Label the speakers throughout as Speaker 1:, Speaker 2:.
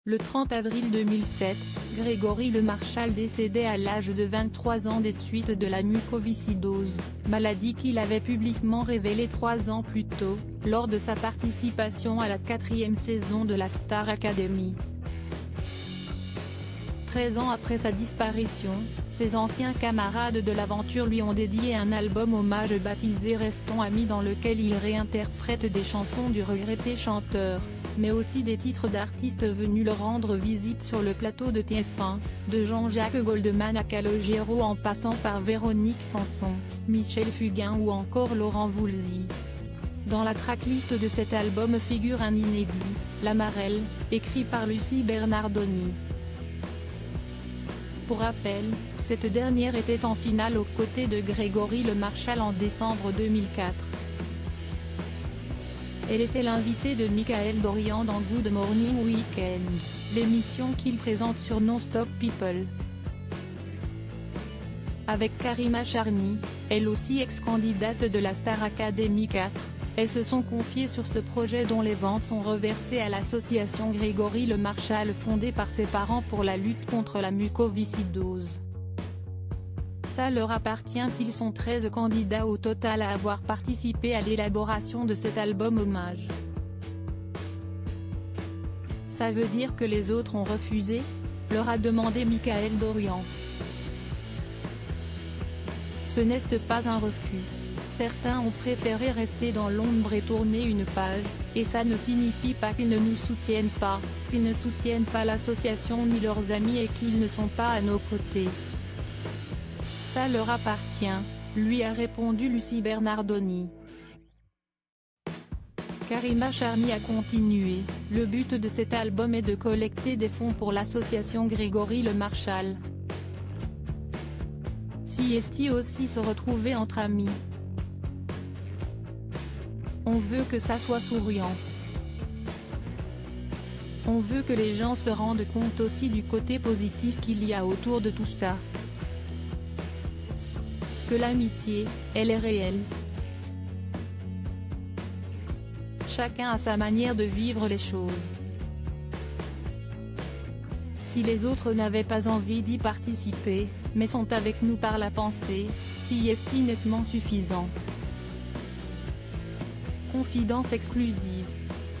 Speaker 1: Le 30 avril 2007, Grégory Lemarchal décédait à l'âge de 23 ans des suites de la mucoviscidose, maladie qu'il avait publiquement révélée 3 ans plus tôt, lors de sa participation à la 4e saison de la Star Academy. 13 ans après sa disparition, ses anciens camarades de l'aventure lui ont dédié un album hommage baptisé Restons amis, dans lequel il réinterprète des chansons du regretté chanteur, mais aussi des titres d'artistes venus leur rendre visite sur le plateau de TF1, de Jean-Jacques Goldman à Calogero en passant par Véronique Sanson, Michel Fugain ou encore Laurent Voulzy. Dans la tracklist de cet album figure un inédit, La Marelle, écrit par Lucie Bernardoni. Pour rappel, cette dernière était en finale aux côtés de Grégory Lemarchal en décembre 2004. Elle était l'invitée de Michael Dorian dans Good Morning Weekend, l'émission qu'il présente sur Non-Stop People. Avec Karima Charny, elle aussi ex-candidate de la Star Academy 4, elles se sont confiées sur ce projet dont les ventes sont reversées à l'association Grégory Lemarchal fondée par ses parents pour la lutte contre la mucoviscidose. Ça leur appartient. Ils sont 13 candidats au total à avoir participé à l'élaboration de cet album hommage. Ça veut dire que les autres ont refusé ? Leur a demandé Michael Dorian. Ce n'est pas un refus. Certains ont préféré rester dans l'ombre et tourner une page, et ça ne signifie pas qu'ils ne nous soutiennent pas, qu'ils ne soutiennent pas l'association ni leurs amis et qu'ils ne sont pas à nos côtés. Ça leur appartient, lui a répondu Lucie Bernardoni. Karima Charny a continué, le but de cet album est de collecter des fonds pour l'association Grégory Lemarchal. Si est aussi se retrouver entre amis. On veut que ça soit souriant. On veut que les gens se rendent compte aussi du côté positif qu'il y a autour de tout ça. Que l'amitié, elle est réelle. Chacun a sa manière de vivre les choses. Si les autres n'avaient pas envie d'y participer, mais sont avec nous par la pensée, si est nettement suffisant. Confidence exclusive.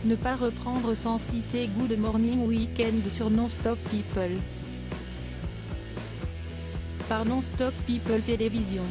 Speaker 1: Ne pas reprendre sans citer Good Morning Weekend sur Non-Stop People. Par Non-Stop People Télévision.